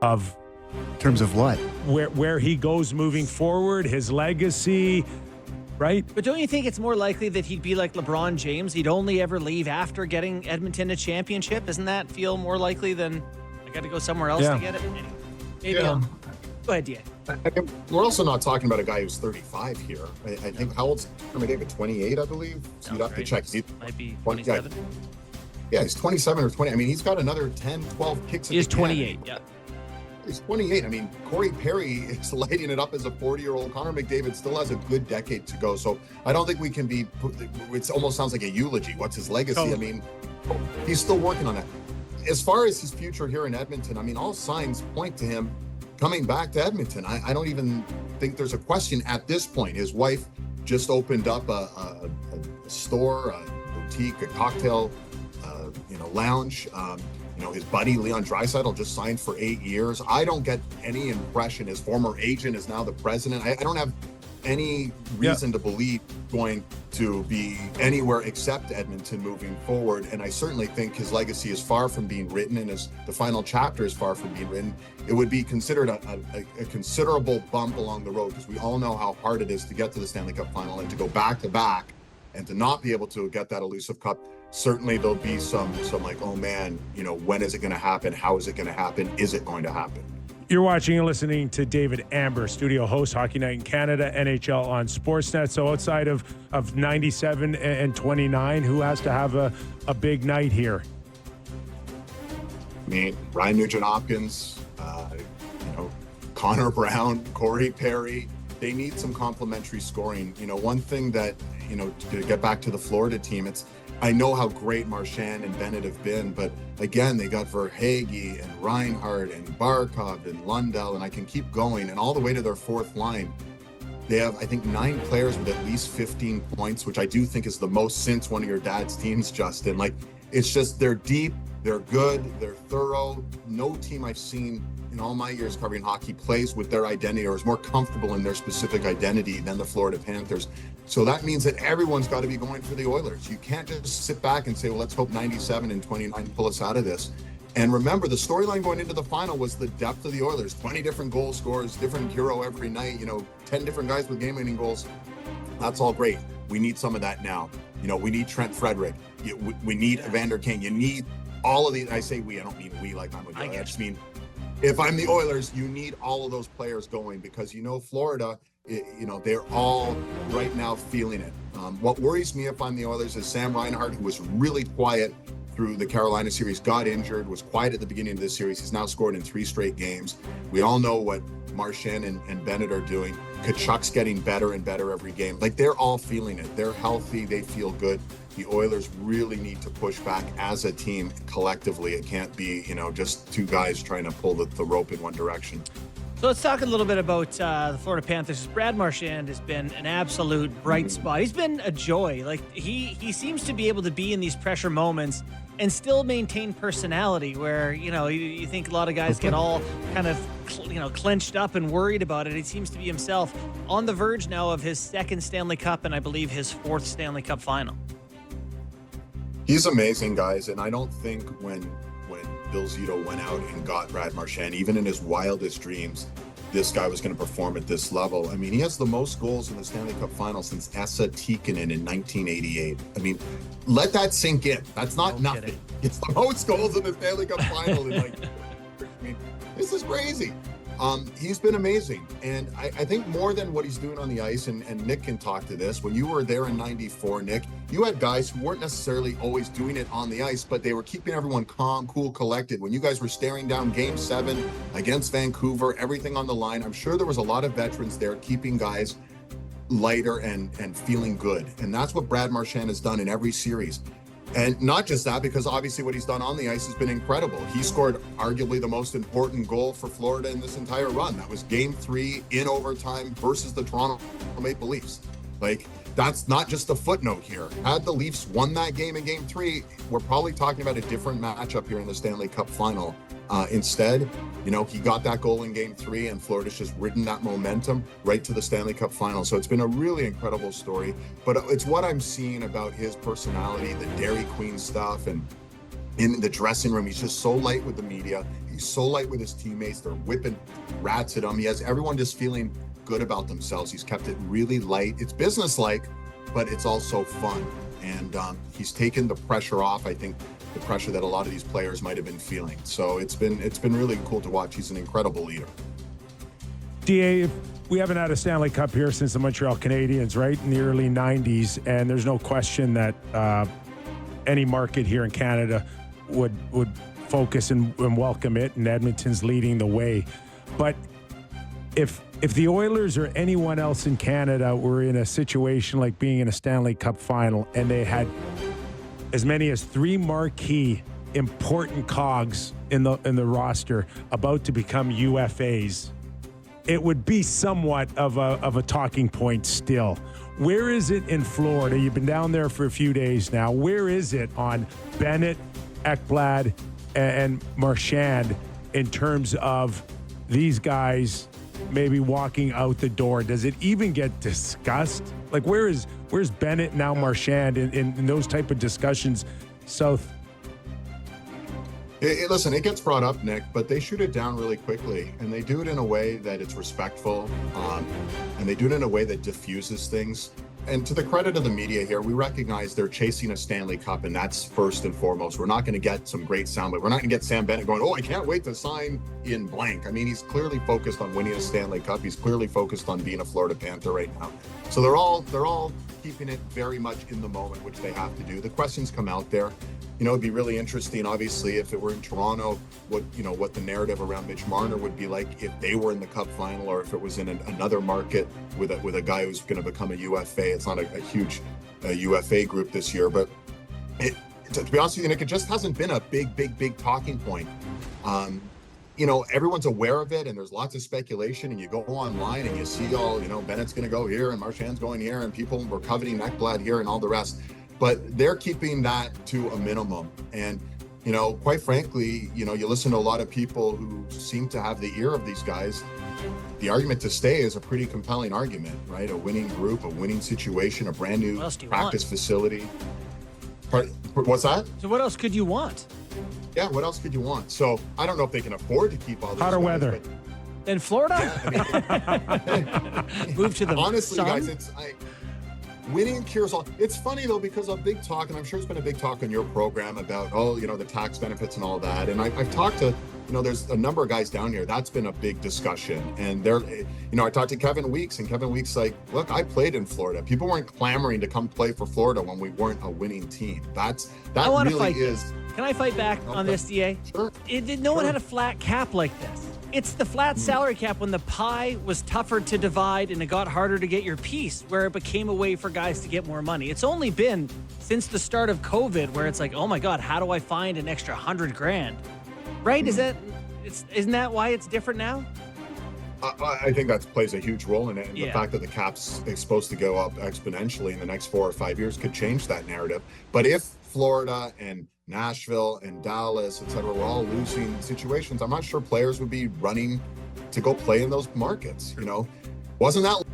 of In terms of what? where he goes moving forward, his legacy, right? But don't you think it's more likely that he'd be like LeBron James? He'd only ever leave after getting Edmonton a championship? Doesn't that feel more likely than I got to go somewhere else to get it? Anyway, maybe Yeah. Go ahead, DA. We're also not talking about a guy who's 35 here. I think, how old's McDavid? 28, I believe? So you'd have to check. Might be 27. 27. Yeah, he's 27 or 20. I mean, he's got another 10, 12 kicks. He is 28, yeah. He's 28. I mean, Corey Perry is lighting it up as a 40-year-old. Connor McDavid still has a good decade to go. So I don't think we can be, it almost sounds like a eulogy. What's his legacy? Totally. I mean, he's still working on that. As far as his future here in Edmonton, I mean, all signs point to him coming back to Edmonton. I don't even think there's a question at this point. His wife just opened up a store, a boutique, a cocktail, lounge. His buddy Leon Draisaitl just signed for 8 years. I don't get any impression. His former agent is now the president. I don't have any reason to believe going to be anywhere except Edmonton moving forward. And I certainly think his legacy is far from being written, and the final chapter is far from being written. It would be considered a considerable bump along the road, because we all know how hard it is to get to the Stanley Cup final and to go back to back and to not be able to get that elusive cup. Certainly there'll be some like, oh man, when is it going to happen? How is it going to happen? Is it going to happen? You're watching and listening to David Amber, studio host, Hockey Night in Canada, NHL on Sportsnet. So outside of 97 and 29, who has to have a big night here? I mean, Ryan Nugent-Hopkins, Connor Brown, Corey Perry, they need some complementary scoring. One thing that, to get back to the Florida team, I know how great Marchand and Bennett have been, but again, they got Verhaeghe and Reinhart and Barkov and Lundell, and I can keep going, and all the way to their fourth line. They have, I think, 9 players with at least 15 points, which I do think is the most since one of your dad's teams, Justin. It's just, they're deep, they're good, they're thorough. No team I've seen in all my years covering hockey plays with their identity or is more comfortable in their specific identity than the Florida Panthers. So that means that everyone's got to be going for the Oilers. You can't just sit back and say, well, let's hope 97 and 29 pull us out of this. And remember, the storyline going into the final was the depth of the Oilers. 20 different goal scorers, different hero every night, 10 different guys with game-winning goals. That's all great. We need some of that now. We need Trent Frederick. We need Evander Kane. You need all of these. I say we, I don't mean we like I'm with you. I just mean, if I'm the Oilers, you need all of those players going, because Florida, they're all right now feeling it. What worries me if I'm the Oilers is Sam Reinhart, who was really quiet through the Carolina series, got injured, was quiet at the beginning of this series. He's now scored in 3 straight games. We all know what Marchand and Bennett are doing. Kachuk's getting better and better every game. They're all feeling it. They're healthy. They feel good. The Oilers really need to push back as a team collectively. It can't be, just 2 guys trying to pull the rope in one direction. So let's talk a little bit about the Florida Panthers. Brad Marchand has been an absolute bright spot. He's been a joy. He seems to be able to be in these pressure moments and still maintain personality where, you think a lot of guys get all kind of, clenched up and worried about it. He seems to be himself, on the verge now of his 2nd Stanley Cup and I believe his 4th Stanley Cup final. He's amazing, guys. And I don't think when Bill Zito went out and got Brad Marchand, even in his wildest dreams, this guy was going to perform at this level. I mean, he has the most goals in the Stanley Cup final since Esa Tikkanen in 1988. I mean, let that sink in. That's not nothing. Kidding. It's the most goals in the Stanley Cup final. This is crazy. He's been amazing. And I think more than what he's doing on the ice, and Nick can talk to this, when you were there in 94, Nick, you had guys who weren't necessarily always doing it on the ice, but they were keeping everyone calm, cool, collected. When you guys were staring down Game 7 against Vancouver, everything on the line, I'm sure there was a lot of veterans there keeping guys lighter and feeling good. And that's what Brad Marchand has done in every series. And not just that, because obviously what he's done on the ice has been incredible. He scored arguably the most important goal for Florida in this entire run. That was Game 3 in overtime versus the Toronto Maple Leafs. That's not just a footnote here. Had the Leafs won that game in Game 3, we're probably talking about a different matchup here in the Stanley Cup final. Instead, he got that goal in Game 3, and Florida's just ridden that momentum right to the Stanley Cup final. So it's been a really incredible story. But it's what I'm seeing about his personality, the Dairy Queen stuff, and in the dressing room, he's just so light with the media. He's He's so light with his teammates. They're whipping rats at him. He has everyone just feeling good about themselves. He's kept it really light. It's businesslike, but it's also fun. And he's taken the pressure off, I think, the pressure that a lot of these players might have been feeling. So it's been really cool to watch. He's an incredible leader. DA, we haven't had a Stanley Cup here since the Montreal Canadiens, right, in the early 90s, and there's no question that any market here in Canada would focus and welcome it, and Edmonton's leading the way. But if the Oilers or anyone else in Canada were in a situation like being in a Stanley Cup final and they had as many as 3 marquee important cogs in the roster about to become UFAs, it would be somewhat of a talking point still. Where is it in Florida? You've been down there for a few days now. Where is it on Bennett, Ekblad, and Marchand in terms of these guys maybe walking out the door? Does it even get discussed? Like, where's Bennett, now Marchand, in those type of discussions south? Listen, it gets brought up, Nick, but they shoot it down really quickly, and they do it in a way that it's respectful, and they do it in a way that diffuses things. And to the credit of the media here, we recognize they're chasing a Stanley Cup, and that's first and foremost. We're not going to get some great sound, but we're not going to get Sam Bennett going, oh, I can't wait to sign in blank. I mean, he's clearly focused on winning a Stanley Cup. He's clearly focused on being a Florida Panther right now. So they're all keeping it very much in the moment, which they have to do. The questions come out there. You know, it'd be really interesting, obviously, if it were in Toronto, what the narrative around Mitch Marner would be like if they were in the Cup final, or if it was in another market with a guy who's going to become a UFA. It's not a huge UFA group this year, but to be honest with you, Nick, it just hasn't been a big talking point. You know, everyone's aware of it, and there's lots of speculation, and you go online and you see all, you know, Bennett's going to go here and Marchand's going here, and people were coveting Ekblad here and all the rest. But they're keeping that to a minimum. And, you know, quite frankly, you know, you listen to a lot of people who seem to have the ear of these guys. The argument to stay is a pretty compelling argument, right? A winning group, a winning situation, a brand new practice facility. What's that? So what else could you want? Yeah, what else could you want? So I don't know if they can afford to keep all this. Hotter weather. In Florida? Yeah, I mean, move to the honestly, sun? guys, winning cures all. It's funny though, because of big talk, and I'm sure it's been a big talk on your program about, you know, the tax benefits and all that. And I've talked to, you know, there's a number of guys down here. That's been a big discussion. And they're, you know, I talked to Kevin Weeks, and Kevin Weeks like, look, I played in Florida. People weren't clamoring to come play for Florida when we weren't a winning team. That really is. Can I fight back on this, DA? Sure. No one had a flat cap like this. It's the flat salary cap when the pie was tougher to divide and it got harder to get your piece, where it became a way for guys to get more money. It's only been since the start of COVID where it's like, oh my God, how do I find an extra $100,000? Right? Isn't that why it's different now? I think that plays a huge role in it. And Yeah. The fact that the cap's supposed to go up exponentially in the next 4 or 5 years could change that narrative. But if Florida and Nashville and Dallas, et cetera, were all losing situations, I'm not sure players would be running to go play in those markets. You know, wasn't that